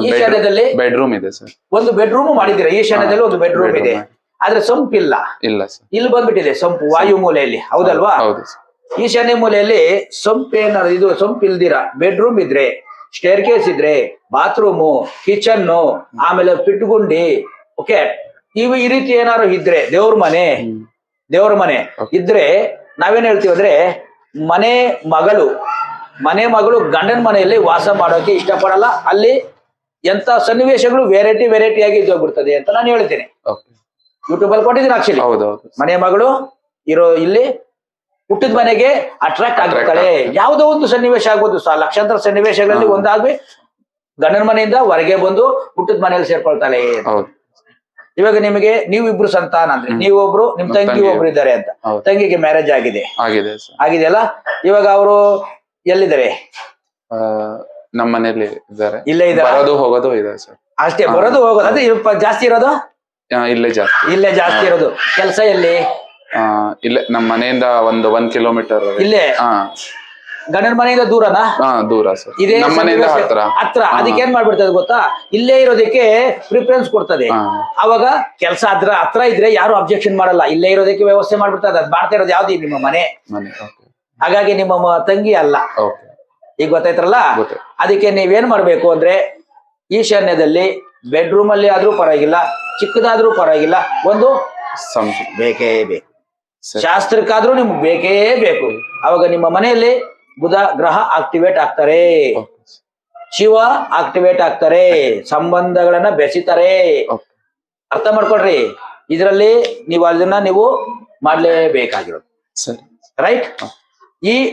ಈಶಾನ್ಯದಲ್ಲಿ bedroom ಇದೆ sir. ಒಂದು bedroom ಮಾಡಿದ್ದೀರಾ? ಈಶಾನ್ಯದಲ್ಲಿ ಒಂದು ಬೆಡ್ರೂಮ್ ಇದೆ, ಆದ್ರೆ ಸಂಪಿಲ್ಲ. ಇಲ್ಲ ಸರ್. ಇಲ್ಲಿ ಬಂದ್ಬಿಟ್ಟಿದೆ ಸಂಪು ವಾಯು ಮೂಲೆಯಲ್ಲಿ, ಹೌದಲ್ವಾ? ಹೌದು ಸರ್. ಈಶಾನ್ಯ ಮೂಲೆಯಲ್ಲಿ ಸಂಪೇನಾದ್ರು ಇದು ಸಂಪ್ ಇಲ್ದಿರ ಬೆಡ್ರೂಮ್ ಇದ್ರೆ, ಸ್ಟೇರ್ ಕೇಸ್ ಇದ್ರೆ, ಬಾತ್ರೂಮು, ಕಿಚನ್, ಆಮೇಲೆ ಪಿಟ್ಗುಂಡಿ, ಓಕೆ, ಇವು ಈ ರೀತಿ ಏನಾದ್ರು ಇದ್ರೆ, ದೇವ್ರ ಮನೆ ಇದ್ರೆ ನಾವೇನ್ ಹೇಳ್ತೀವಿ ಅಂದ್ರೆ ಮನೆ ಮಗಳು ಗಂಡನ ಮನೆಯಲ್ಲಿ ವಾಸ ಮಾಡೋಕೆ ಇಷ್ಟಪಡಲ್ಲ. ಅಲ್ಲಿ ಎಂತ ಸನ್ನಿವೇಶಗಳು ವೆರೈಟಿ ಆಗಿ ಇದ್ದೋಗ್ಬಿಡ್ತದೆ ಅಂತ ನಾನು ಹೇಳ್ತೇನೆ. ಯೂಟ್ಯೂಬ್ ಅಲ್ಲಿ ಕೊಟ್ಟಿದ್ದೀನಿ ಆಕ್ಚುಲಿ. ಮನೆ ಮಗಳು ಇರೋ ಇಲ್ಲಿ ಹುಟ್ಟಿದ ಮನೆಗೆ ಅಟ್ರಾಕ್ಟ್ ಆಗ್ತಾಳೆ. ಯಾವುದೋ ಒಂದು ಸನ್ನಿವೇಶ ಆಗ್ಬೋದು, ಲಕ್ಷಾಂತರ ಸನ್ನಿವೇಶಗಳಲ್ಲಿ ಒಂದಾಗ್ಬಿ ಗಂಡನ ಮನೆಯಿಂದ ಹೊರಗೆ ಬಂದು ಹುಟ್ಟಿದ ಮನೆಯಲ್ಲಿ ಸೇರ್ಕೊಳ್ತಾಳೆ. ಇವಾಗ ನಿಮಗೆ ನೀವಿಬ್ರು ಸಂತಾನ ಅಂದ್ರೆ, ನೀವೊಬ್ರು, ನಿಮ್ ತಂಗಿ ಒಬ್ರು ಇದ್ದಾರೆ ಅಂತ. ತಂಗಿಗೆ ಮ್ಯಾರೇಜ್ ಆಗಿದೆಯಲ್ಲ, ಇವಾಗ ಅವರು ಎಲ್ಲಿದ್ದಾರೆ? ನಮ್ಮ ಮನೆಯಲ್ಲಿ ಇದ್ದಾರೆ. ಇಲ್ಲೇ ಇದ್ದಾರೆ, ಬರೋದು ಹೋಗೋದು ಇದೆ ಸರ್. ಅಷ್ಟೇ, ಬರೋದು ಹೋಗೋದು. ಅದೇ ಜಾಸ್ತಿ ಇರೋದು ಇಲ್ಲೇ ಜಾಸ್ತಿ ಇರೋದು. ಕೆಲಸ ಎಲ್ಲಿ? ಇಲ್ಲೇ ನಮ್ಮ ಮನೆಯಿಂದ ಒಂದು 1 ಕಿಲೋಮೀಟರ್ ಇಲ್ಲೇ. ಗಂಡನ ಮನೆಯಿಂದ ದೂರನಾ? ದೂರ ಸರ್. ಇದೇ ನಮ್ಮ ಮನೆಯಿಂದ ಹತ್ರ. ಅದಕ್ಕೆ ಏನ್ ಮಾಡ್ಬಿಡ್ತದೆ ಗೊತ್ತಾ, ಇಲ್ಲೇ ಇರೋದಕ್ಕೆ ಪ್ರಿಫರೆನ್ಸ್ ಕೊಡ್ತದೆ. ಅವಾಗ ಕೆಲಸ ಹತ್ರ ಇದ್ರೆ ಯಾರು ಅಬ್ಜೆಕ್ಷನ್ ಮಾಡಲ್ಲ, ಇಲ್ಲೇ ಇರೋದಕ್ಕೆ ವ್ಯವಸ್ಥೆ ಮಾಡ್ಬಿಡ್ತದೆ. ಅದ್ ಮಾಡ್ತಾ ಇರೋದು ಯಾವ್ದು? ನಿಮ್ಮ ಮನೆ. ಹಾಗಾಗಿ ನಿಮ್ಮ ತಂಗಿ ಅಲ್ಲ. ಈಗ ಗೊತ್ತಾಯ್ತ್ರಲ್ಲ. ಅದಕ್ಕೆ ನೀವೇನ್ ಮಾಡ್ಬೇಕು ಅಂದ್ರೆ, ಈಶಾನ್ಯದಲ್ಲಿ ಬೆಡ್ರೂಮ್ ಅಲ್ಲಿ ಆದ್ರೂ ಪರವಾಗಿಲ್ಲ, ಚಿಕ್ಕದಾದ್ರೂ ಪರವಾಗಿಲ್ಲ, ಒಂದು ಬೇಕೇ ಬೇಕು. ಶಾಸ್ತ್ರಕ್ಕಾದ್ರೂ ನಿಮ್ಗೆ ಬೇಕೇ ಬೇಕು. ಅವಾಗ ನಿಮ್ಮ ಮನೆಯಲ್ಲಿ ಬುಧ ಗ್ರಹ ಆಕ್ಟಿವೇಟ್ ಆಗ್ತಾರೆ, ಶಿವ ಆಕ್ಟಿವೇಟ್ ಆಗ್ತಾರೆ, ಸಂಬಂಧಗಳನ್ನ ಬೆಸಿತಾರೆ. ಅರ್ಥ ಮಾಡ್ಕೊಳ್ರಿ. ಇದರಲ್ಲಿ ನೀವು ಅದನ್ನ ನೀವು ಮಾಡ್ಲೇಬೇಕಾಗಿರೋದು, ರೈಟ್? ಈ